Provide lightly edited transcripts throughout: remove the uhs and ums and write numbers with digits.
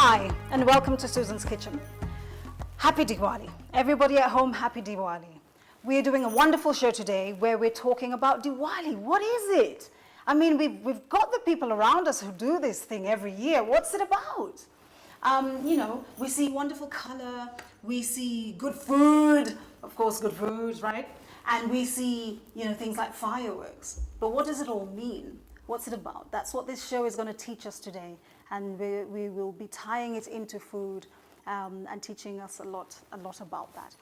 Hi, and welcome to Susan's Kitchen. Happy Diwali. Everybody at home, happy Diwali. We're doing a wonderful show today where we're talking about Diwali. What is it? I mean, we've got the people around us who do this thing every year. What's it about? We see wonderful color, we see good food, of course, good food, right? And we see, things like fireworks. But what does it all mean? What's it about? That's what this show is going to teach us today. And we will be tying it into food and teaching us a lot about that.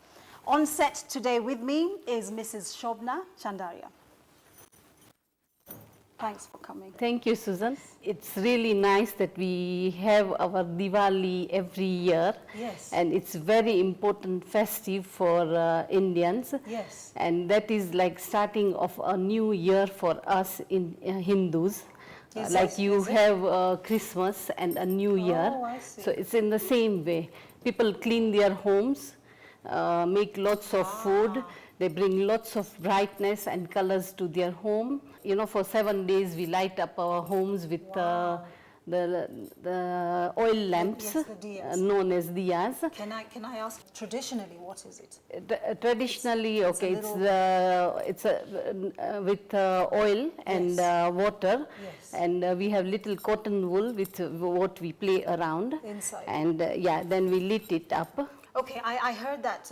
On set today with me is Mrs. Shobna Chandaria. Thanks for coming. Thank you, Susan. It's really nice that we have our Diwali every year. Yes. And it's very important festive for Indians. Yes. And that is like starting of a new year for us in Hindus. Like you have Christmas and a new year. Oh, I see. So it's in the same way. People clean their homes, make lots of food. They bring lots of brightness and colors to their home. For 7 days we light up our homes with the oil lamps, Yes, the diyas. known as diyas. Can I ask, traditionally, what is it? Traditionally, it's with oil and water, Yes. and we have little cotton wool with what we play around. Inside. And then we lit it up. Okay, I heard that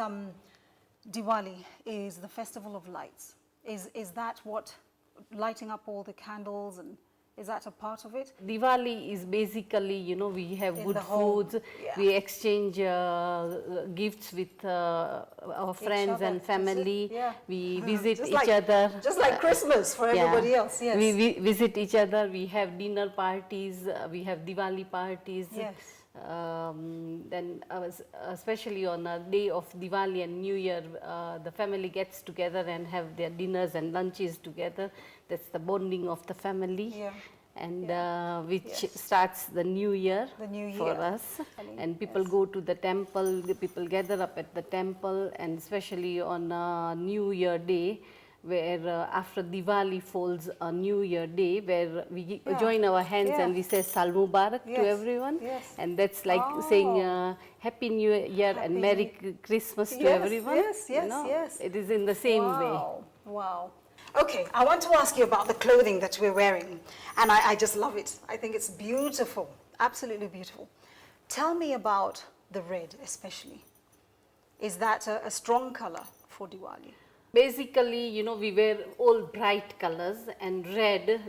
Diwali is the festival of lights. Is that what, lighting up all the candles, and is that a part of it? Diwali is basically, we have In good the home, foods, yeah. we exchange gifts with our friends other, and is it? family, Yeah. we visit Just each like- other. Just like Christmas for everybody else, yes. We visit each other, we have dinner parties, we have Diwali parties. Yes. Then especially on a day of Diwali and New Year, the family gets together and have their dinners and lunches together. That's the bonding of the family. Yeah. And which Yes. starts the new year, The new for year. us. Really, And people yes. go to the temple, the people gather up at the temple, and especially on New Year day, where after Diwali falls a New Year day, where we join our hands and we say Sal Mubarak to Yes, everyone. yes. And that's like saying Happy New Year Happy and Merry Christmas to Yes, everyone. yes, you yes, know. yes. It is in the same way. Wow, wow. Okay, I want to ask you about the clothing that we're wearing, and I just love it. I think it's beautiful, absolutely beautiful. Tell me about the red especially. Is that a strong color for Diwali? Basically, we wear all bright colors, and red,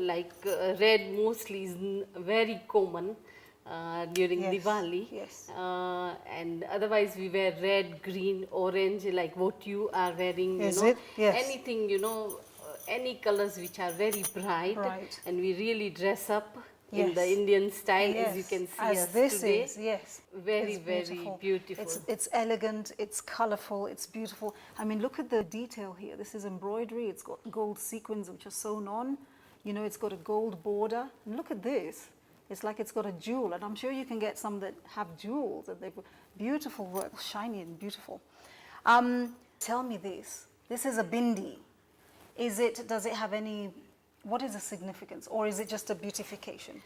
red mostly is very common during Yes, Diwali. yes. And otherwise we wear red, green, orange, like what you are wearing. Is it? Yes. Anything, any colors which are very bright. Bright. And we really dress up in the Yes. Indian style, as you Yes, can see as us this today. is, yes. Very, It's very beautiful. It's elegant, it's colorful, it's beautiful. I mean, look at the detail here. This is embroidery. It's got gold sequins which are sewn on. It's got a gold border. And look at this. It's like it's got a jewel. And I'm sure you can get some that have jewels. And they've beautiful work, shiny and beautiful. Tell me this. This is a bindi. Does it have any, what is the significance? Or is it just a beautification?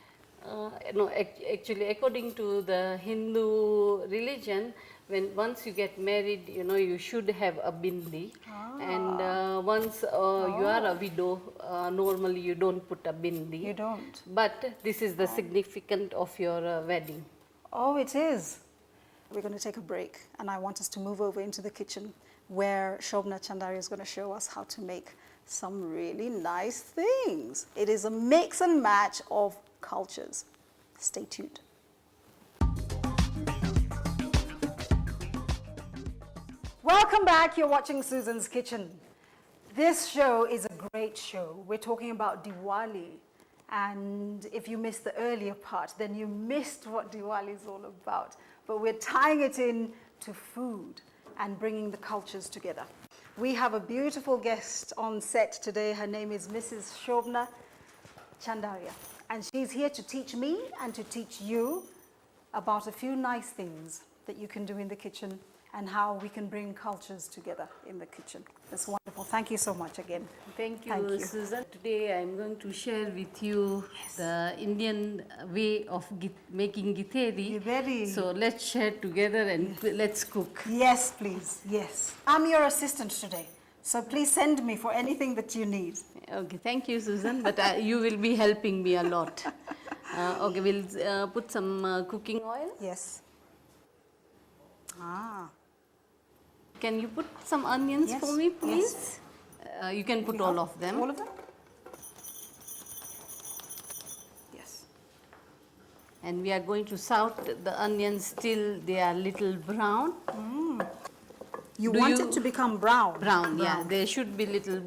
No, actually, according to the Hindu religion, once you get married, you should have a bindi. And once you are a widow, normally you don't put a bindi. You don't? But this is the significance of your wedding. Oh, it is. We're going to take a break, and I want us to move over into the kitchen where Shobna Chandaria is going to show us how to make some really nice things. It is a mix and match of cultures. Stay tuned. Welcome back. You're watching Susan's Kitchen. This show is a great show. We're talking about Diwali. And if you missed the earlier part, then you missed what Diwali is all about. But we're tying it in to food and bringing the cultures together. We have a beautiful guest on set today. Her name is Mrs. Shobna Chandaria. And she's here to teach me and to teach you about a few nice things that you can do in the kitchen and how we can bring cultures together in the kitchen. That's wonderful. Thank you so much again. Thank you, Thank you. Susan. Today I'm going to share with you the Indian way of making githeri. Githeri. So let's share together and let's cook. Yes, please. Yes. I'm your assistant today, so please send me for anything that you need. Okay, thank you, Susan, but you will be helping me a lot. Okay, we'll put some cooking oil. Yes. Ah. Can you put some onions Yes, for me, please? yes. You can put all of them. All of them? Yes. And we are going to saute the onions till they are little brown. You Do want you- it to become brown? Brown, yeah. They should be little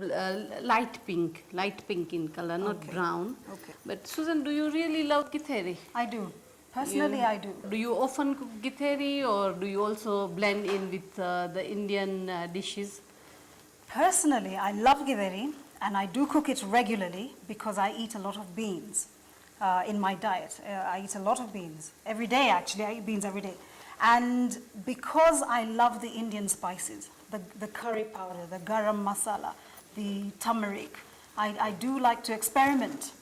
light pink in color, not Okay. brown. Okay. But Susan, do you really love githeri? I do. Personally, I do. Do you often cook githeri or do you also blend in with the Indian dishes? Personally, I love githeri and I do cook it regularly because I eat a lot of beans in my diet. I eat a lot of beans. Every day, actually, I eat beans every day. And because I love the Indian spices, the curry powder, the garam masala, the turmeric, I do like to experiment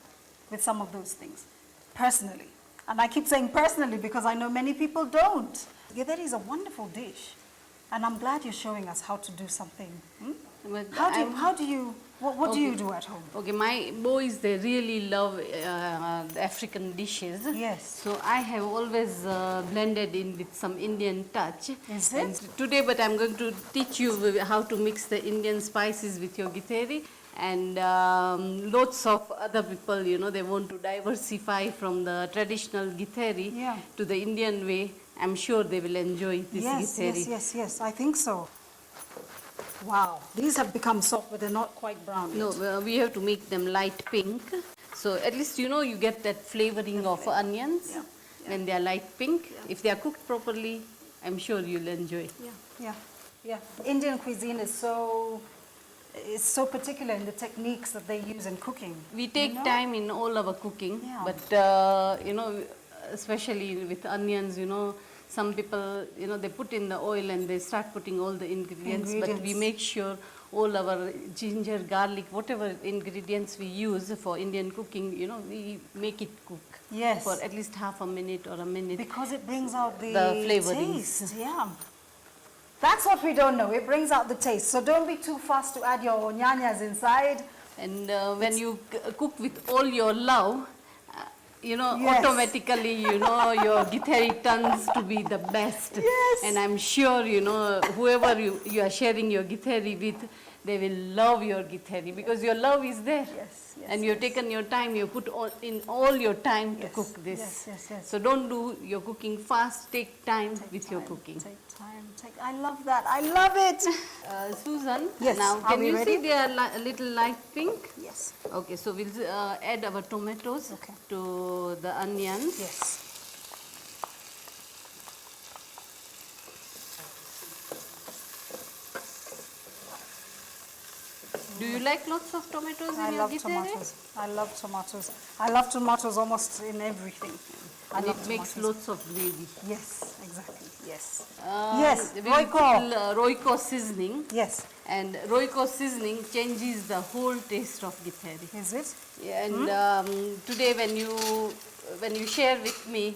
with some of those things, personally. And I keep saying personally because I know many people don't. Githeri is a wonderful dish. And I'm glad you're showing us how to do something. But What do you do at home? Okay, my boys, they really love the African dishes. Yes. So I have always blended in with some Indian touch. Is And it? today, but I'm going to teach you how to mix the Indian spices with your githeri. And lots of other people, you know, they want to diversify from the traditional githeri Yeah. to the Indian way. I'm sure they will enjoy this githeri. Yes, I think so. Wow, these have become soft, but they're not quite brown yet. No, we have to make them light pink. So at least, you know, you get that flavoring of onions Yeah, when they are light pink. If they are cooked properly, I'm sure you'll enjoy. Yeah. Indian cuisine is so particular in the techniques that they use in cooking. We take time in all our cooking, Yeah. but you know, especially with onions, you know, some people, you know, they put in the oil and they start putting all the ingredients. But we Ingredients. make sure all our ginger, garlic, whatever ingredients we use for Indian cooking, you know, we make it cook Yes. for at least half a minute or a minute. Because it brings out the flavorings. taste. Yeah. That's what we don't know. It brings out the taste. So don't be too fast to add your nyanyas inside. And when you cook with all your love, you know, Yes. automatically, you know, your githeri turns to be the best. Yes. And I'm sure, you know, whoever you are sharing your githeri with, they will love your githeri because your love is there. Yes, And you've taken your time, you put in all your time to Yes, cook this. yes. So don't do your cooking fast, take time with your Time, cooking. Take time. I love that. I love it. Susan, Yes, now are can we you ready? see they are a little light pink? Yes. Okay, so we'll add our tomatoes Okay. to the onions. Yes. Do you like lots of tomatoes I in your love githeri? tomatoes. I love tomatoes. I love tomatoes almost in everything. I And love it makes tomatoes. lots of gravy. Yes, exactly. Yes. Um, Yes, we'll Royco. put, Royco seasoning. Yes. And Royco seasoning changes the whole taste of githeri. Is it? Yeah, and today when you share with me,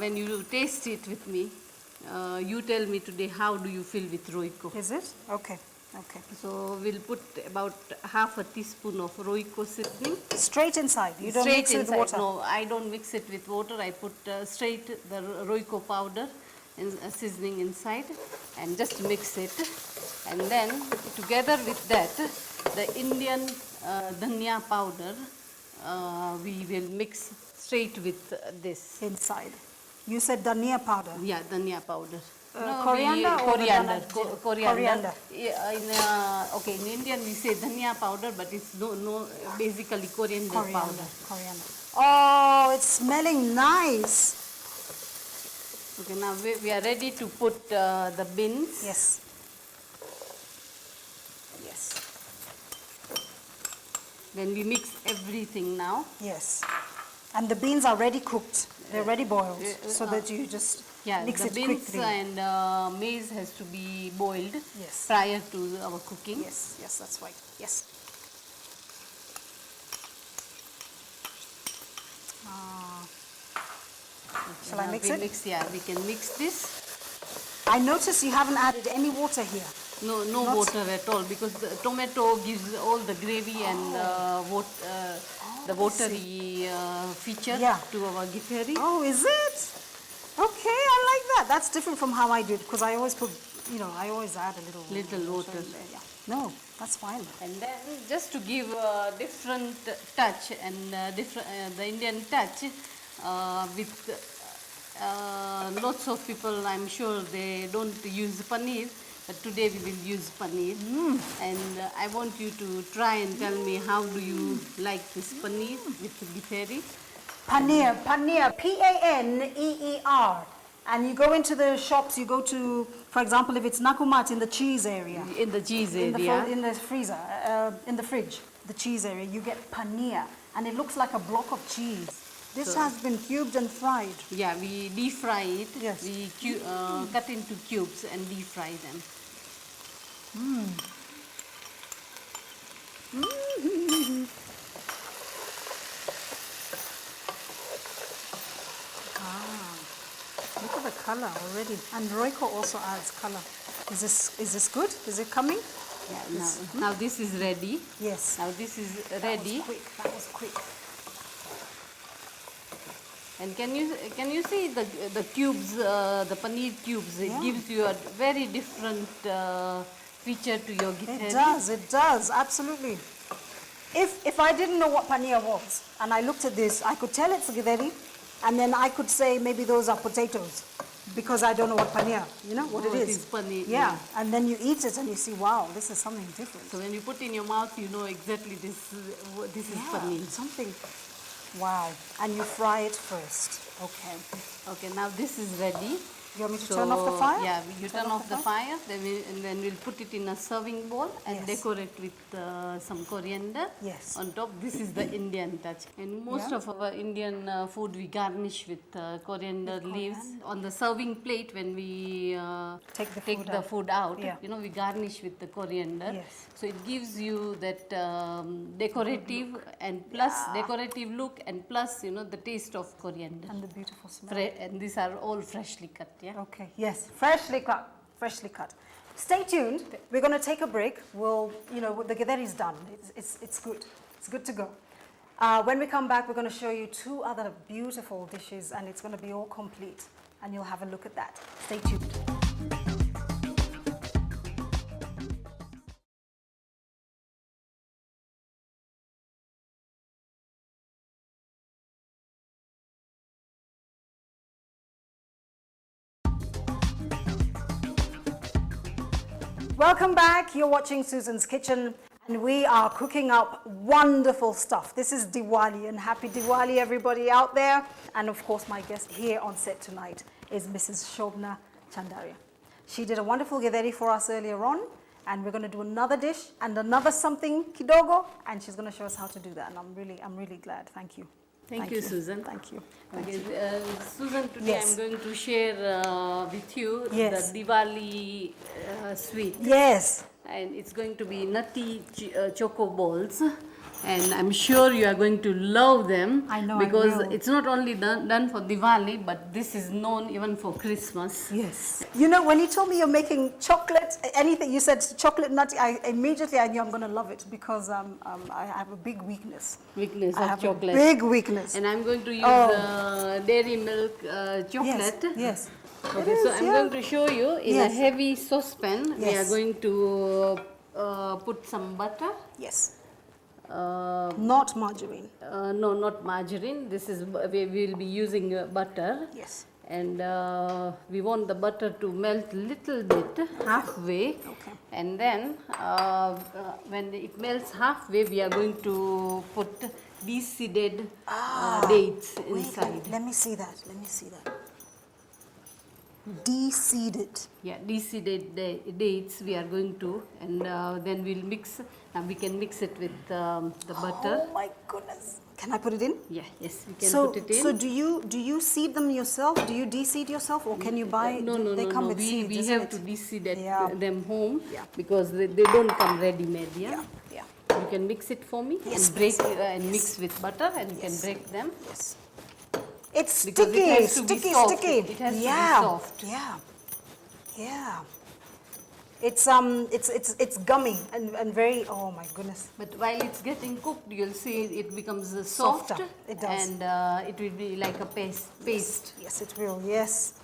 when you taste it with me, you tell me today how do you feel with Royco. Is it? Okay. Okay. So we'll put about half a teaspoon of Royco seasoning. Straight inside. You don't Straight mix it with inside. water. No, I don't mix it with water. I put straight the Royco powder and seasoning inside and just mix it. And then together with that, the Indian dhania powder, we will mix straight with this. Inside. You said dhania powder. Yeah, dhania powder. Coriander or the coriander. dhania- Coriander. coriander. Yeah, okay, in Indian we say dhania powder, but it's basically coriander powder. Coriander. Oh, it's smelling nice. Okay, now we are ready to put the beans. Yes. Yes. Then we mix everything now. Yes. And the beans are ready cooked. They're ready boiled. So that you just Yeah, mix the it beans quickly. and maize has to be boiled Yes. prior to our cooking. Yes, yes, that's right. Yes. Ah. Okay, Shall I now mix we it? Yeah, we can mix this. I notice you haven't added any water here. No, no Not- water at all because the tomato gives all the gravy and the I see. watery feature Yeah. to our githeri. Oh, is it? Okay, I like that. That's different from how I do it because I always put, I always add a little water. in there. Yeah. No, that's fine. And then just to give a different touch and the Indian touch with lots of people, I'm sure they don't use paneer, but today we will use paneer. And I want you to try and tell me how do you like this paneer with githeri. Paneer, Paneer. And you go into the shops, you go to, for example, if it's Nakumat in the cheese area, In the cheese in the, area. in the freezer, in the fridge, the cheese area, you get paneer. And it looks like a block of cheese. This So- has been cubed and fried. Yeah, we deep fry it. Yes. We cut into cubes and deep fry them. Look at the color already. And Royco also adds color. Is this good? Is it coming? Yeah, now this is ready. Yes. Now this is That ready. was quick. That was quick. And can you see the cubes, the paneer cubes? It Yeah. gives you a very different feature to your githeri. It does, absolutely. If I didn't know what paneer was and I looked at this, I could tell it's githeri and then I could say maybe those are potatoes because I don't know what paneer, what Oh, it it is. is paneer, Yeah, yeah. and then you eat it and you see, wow, this is something different. So when you put in your mouth, you know exactly this is paneer. Something, wow. And you fry it first. Okay. Okay, now this is ready. You want me to turn off the fire? Yeah, you turn off the fire, then we'll put it in a serving bowl and Yes. decorate with some coriander. Yes. On top, this is the Indian touch. And most Yeah. of our Indian food we garnish with coriander leaves. On the serving plate, when we Take the take food the out. food out, Yeah. we garnish with the coriander. Yes. So it gives you that decorative and plus decorative look and plus the taste of coriander. And the beautiful smell. And these are all freshly cut, yeah? Okay, yes, freshly cut, freshly cut. Stay tuned. We're going to take a break. We'll, the githeri is done. It's good. It's good to go. When we come back, we're going to show you 2 other beautiful dishes, and it's going to be all complete. And you'll have a look at that. Stay tuned. Welcome back. You're watching Susan's Kitchen, and we are cooking up wonderful stuff. This is Diwali, and happy Diwali, everybody out there. And of course, my guest here on set tonight is Mrs. Shobna Chandaria. She did a wonderful githeri for us earlier on, and we're going to do another dish and another something kidogo, and she's going to show us how to do that. And I'm really glad. Thank you. Thank you, Susan. Thank you. Okay, Susan, today Yes. I'm going to share with you Yes. the Diwali sweet. Yes. And it's going to be nutty choco balls. And I'm sure you are going to love them. I know I because will. it's not only done for Diwali, but this is known even for Christmas. Yes. When you told me you're making chocolate, anything, you said chocolate nutty, I immediately I knew I'm going to love it because I have a big weakness. Weakness I of have chocolate. a big weakness. And I'm going to use Oh. dairy milk Yes, chocolate. yes. Okay, It so is, I'm yeah. going to show you in Yes. a heavy saucepan. We are Yes. going to put some butter. Yes. Uh, Not margarine. no, not margarine. This is we will be using butter. Yes. And we want the butter to melt little bit halfway. Okay. And then when it melts halfway, we are going to put de-seeded dates inside. Let me see that. Let me see that. De-seeded. Yeah, de-seeded dates we are going to, and then we'll mix. We can mix it with the butter. Oh my goodness. Can I put it in? Yeah, yes, we can So, put it in. so do you seed them yourself? Do you de-seed yourself, or can you buy? No, no, They no, come no. with seeds, We isn't have it? to de-seed at Yeah. them home Yeah. because they don't come ready-made. Yeah? Yeah, yeah. You can mix it for me Yes, and break please. and mix with butter, and you can Yes. break them. Yes. It's Because sticky, it has to be sticky, soft. sticky. It has to be yeah. soft. Yeah. Yeah. It's gummy and very, oh my goodness. But while it's getting cooked, you'll see it becomes soft. Softer. It does. And it will be like a paste. Yes, it will. Yes.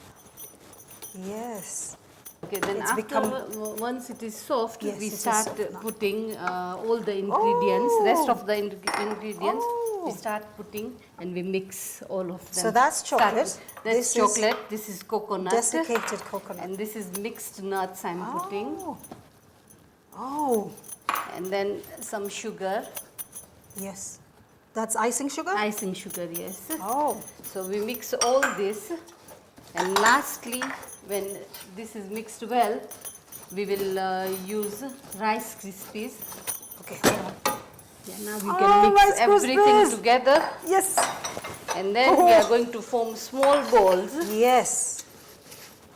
Yes. Okay, then It's after, become- once it is soft, Yes, we it is start soft now. putting all the ingredients, rest of the ingredients, we Oh. start putting and we mix all of them. So that's chocolate. That's This is chocolate, this is coconut. Desiccated coconut. And this is mixed nuts I'm putting. Oh. Oh. And then some sugar, Yes. That's icing sugar? icing sugar, yes. Oh. So we mix all this, and lastly, when this is mixed well, we will use Rice Krispies. Okay, hold on. Yeah, now we Oh, can mix Rice everything Krispies. together, Yes. and then we are going to form small balls. Yes.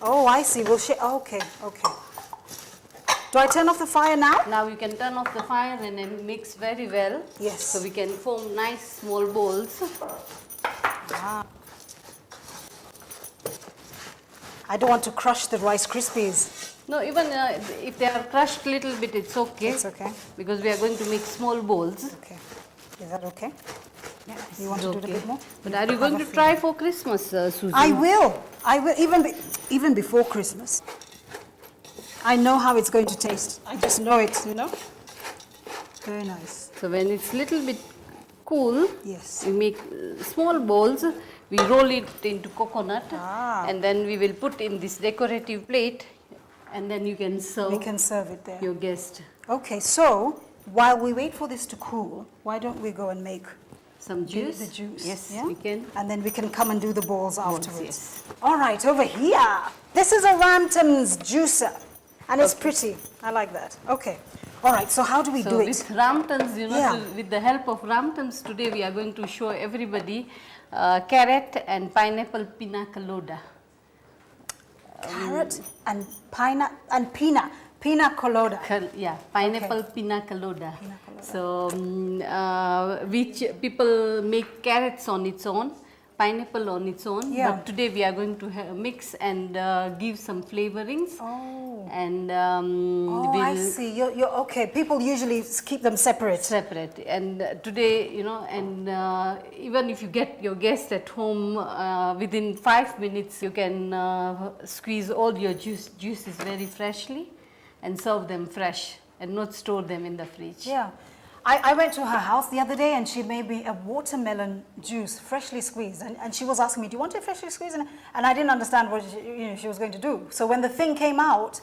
Oh, I see. We'll share. Okay, okay. Do I turn off the fire now? Now you can turn off the fire and then mix very well. Yes. So we can form nice small balls. Ah. I don't want to crush the Rice Krispies. No, even if they are crushed little bit, it's okay. It's okay. Because we are going to make small balls. Okay. Is that okay? Yeah, You want to do it a bit more? But are you Have going a to few. try for Christmas, Susan? I will. I will. Even before Christmas. I know how it's going to taste. I just know it, you know? Very nice. So when it's little bit cool, Yes. we make small balls. We roll it into coconut, Ah. and then we will put in this decorative plate, and then you can serve We can serve it there. your guest Okay, so while we wait for this to cool, why don't we go and make some juice. the juice? Yes, yeah? we can. And then we can come and do the balls afterwards. yes. All right, over here. This is a Ramton's juicer, and it's pretty. I like that. Okay. All right, so how do we So do it? with Ramtons, Yeah. with the help of Ramtons today, we are going to show everybody carrot and pineapple pina colada. Carrot and pina colada. Yeah, pineapple pina colada. So, which people make carrots on its own, pineapple on its own. Yeah. But today we are going to mix and give some flavorings. Oh. And Oh, I we'll see. You're okay. People usually keep them separate. separate. And today, and even if you get your guest at home, within 5 minutes you can squeeze all your juices very freshly and serve them fresh and not store them in the fridge. Yeah. I went to her house the other day and she made me a watermelon juice, freshly squeezed. And she was asking me, do you want it freshly squeezed? And I didn't understand what she was going to do. So when the thing came out,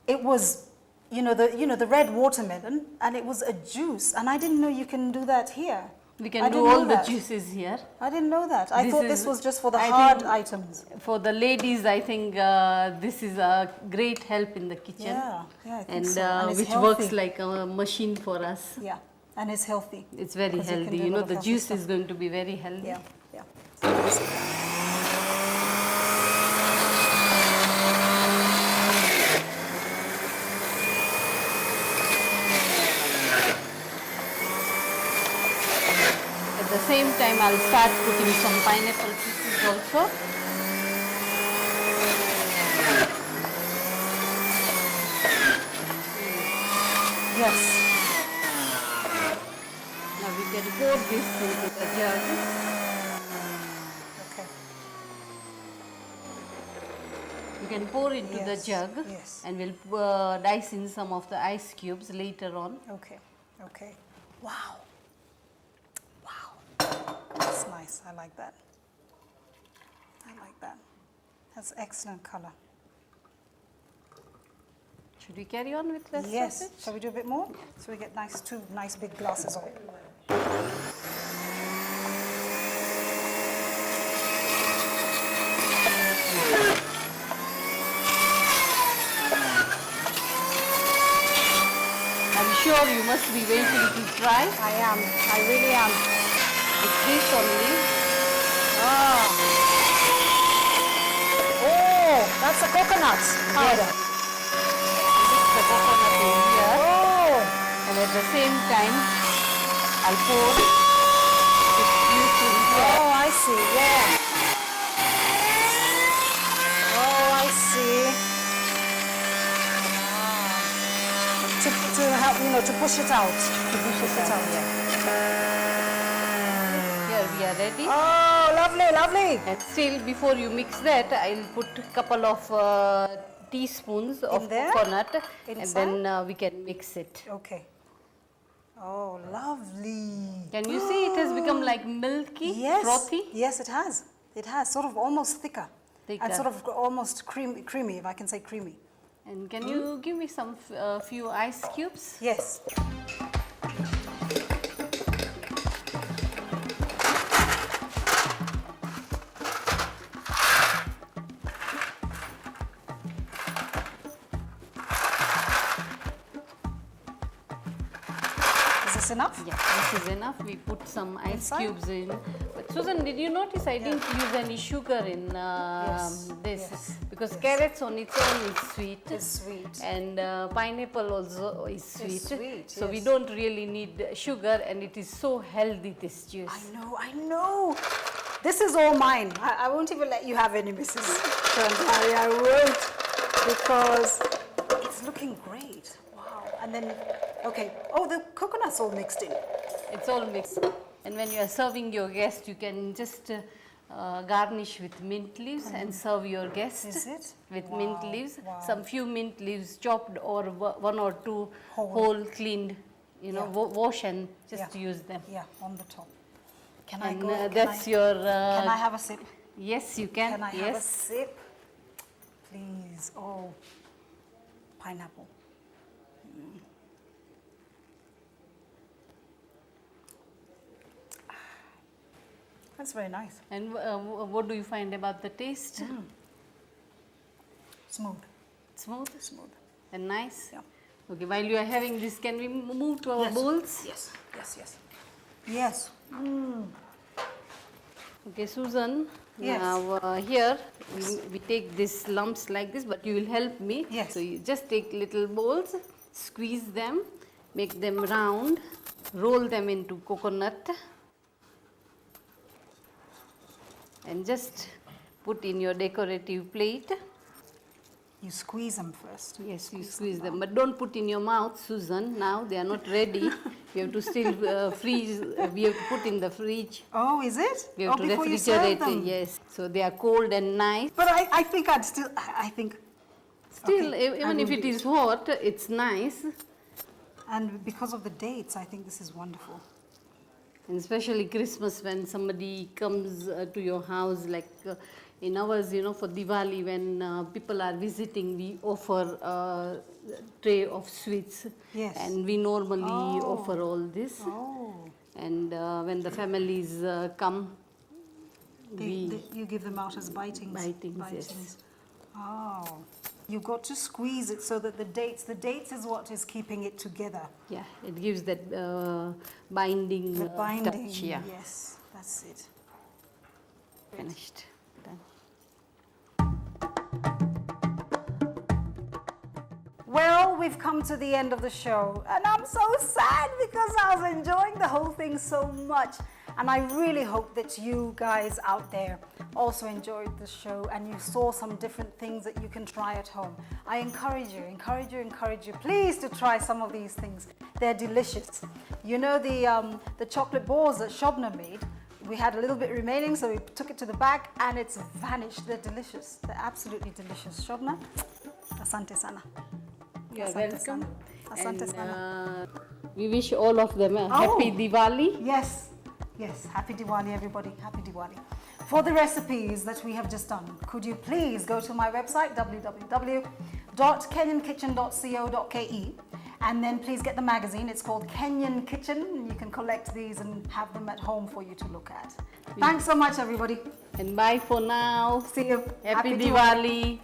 it was, the red watermelon, and it was a juice. And I didn't know you can do that here. We I can didn't do all know the that. juices here. I didn't know that. I thought this was just for the I hard think items. For the ladies, I think this is a great help in the kitchen. Yeah, I think and so. And it's which healthy. works like a machine for us. Yeah, and it's healthy. It's very 'Cause you can healthy. do a lot of The healthy juice stuff. is going to be very healthy. Yeah, yeah. So nice. At the same time, I'll start putting some pineapple pieces also. Yes. Now we can pour this into the jug. Okay. You can pour into the Yes, jug, yes. and we'll dice in some of the ice cubes later on. Okay. Okay. Wow. Wow. That's nice. I like that. I like that. That's excellent color. Should we carry on with the Yes. sausage? Shall we do a bit more? So we get two nice big glasses of it. I'm sure you must be waiting to try. I am. I really am. with this only. Ah. Oh, that's a coconut powder. Mix the coconut in here, Oh, and at the same time, I'll pour this juice in here. oh, I see. Yeah. Oh, I see. To help, to push it out. To push it out. Here we are ready. Oh, lovely, lovely. And still, before you mix that, I'll put a couple of teaspoons of there? coconut, and Inside? then we can mix it. Okay. Oh, lovely. Can you see it has become like milky, Yes. frothy? Yes, it has. It has. Sort of almost thicker. Thicker. And sort of almost creamy, if I can say creamy. And can you give me some few ice cubes? Yes. Is this enough? Yeah, this is enough. We put some ice Inside? cubes in. But Susan, did you notice I didn't use any sugar in this? yes, Because yes. carrots on its own is sweet. It's sweet. And pineapple also is sweet. sweet, So we yes. don't really need sugar, and it is so healthy, this juice. I know. This is all mine. I won't even let you have any, Mrs. Chandari. I won't, because it's looking great. Wow. And then, okay. Oh, the coconut's all mixed in. It's all mixed. And when you are serving your guest, you can just garnish with mint leaves and serve your guest. Is it? With Wow, mint leaves. wow. Some few mint leaves chopped, or one or two Whole. whole cleaned, Yeah. wash and just Yeah. use them. Yeah, on the top. Can I And go? that's can your. Can I have a sip? Yes, you can. Can I yes. have a sip? Please. Oh, pineapple. That's very nice. And what do you find about the taste? Smooth. Smooth Smooth. and nice. Yeah. Okay. While you are having this, can we move to our Yes. bowls? Yes. Yes. Yes. Yes. Okay, Susan. Yes. Now here we take these lumps like this, but you will help me. Yes. So you just take little bowls, squeeze them, make them round, roll them into coconut, and just put in your decorative plate. You squeeze them first. Yes, you squeeze them, but don't put in your mouth, Susan. Now they are not ready. We have to still freeze. We have to put in the fridge. Oh, is it? We have to before you serve refrigerate. them. Yes, so they are cold and nice. But I think I'd still. I think. Still, Okay, I even if will it do is hot, it's nice. And because of the dates, I think this is wonderful. And especially Christmas, when somebody comes to your house, like in ours, for Diwali, when people are visiting, we offer a tray of sweets. Yes. And we normally Oh. offer all this. Oh. And when the families come, You give them out as bitings. Bitings, yes. Oh. You've got to squeeze it so that the dates is what is keeping it together. yeah, it gives that binding, The binding. touch. Yeah, Yes, that's it. finished. Done. Well, we've come to the end of the show, and I'm so sad because I was enjoying the whole thing so much. And I really hope that you guys out there also enjoyed the show and you saw some different things that you can try at home. I encourage you, please, to try some of these things. They're delicious. You know the chocolate balls that Shobna made? We had a little bit remaining, so we took it to the back and it's vanished. They're delicious. They're absolutely delicious. Shobna, asante sana. You are Asante welcome. sana. Asante And sana. we wish all of them a happy Diwali. Yes, yes. Happy Diwali, everybody. Happy Diwali. For the recipes that we have just done, could you please go to my website, www.kenyankitchen.co.ke, and then please get the magazine. It's called Kenyan Kitchen. You can collect these and have them at home for you to look at. Thanks so much, everybody. And bye for now. See you. Happy Diwali.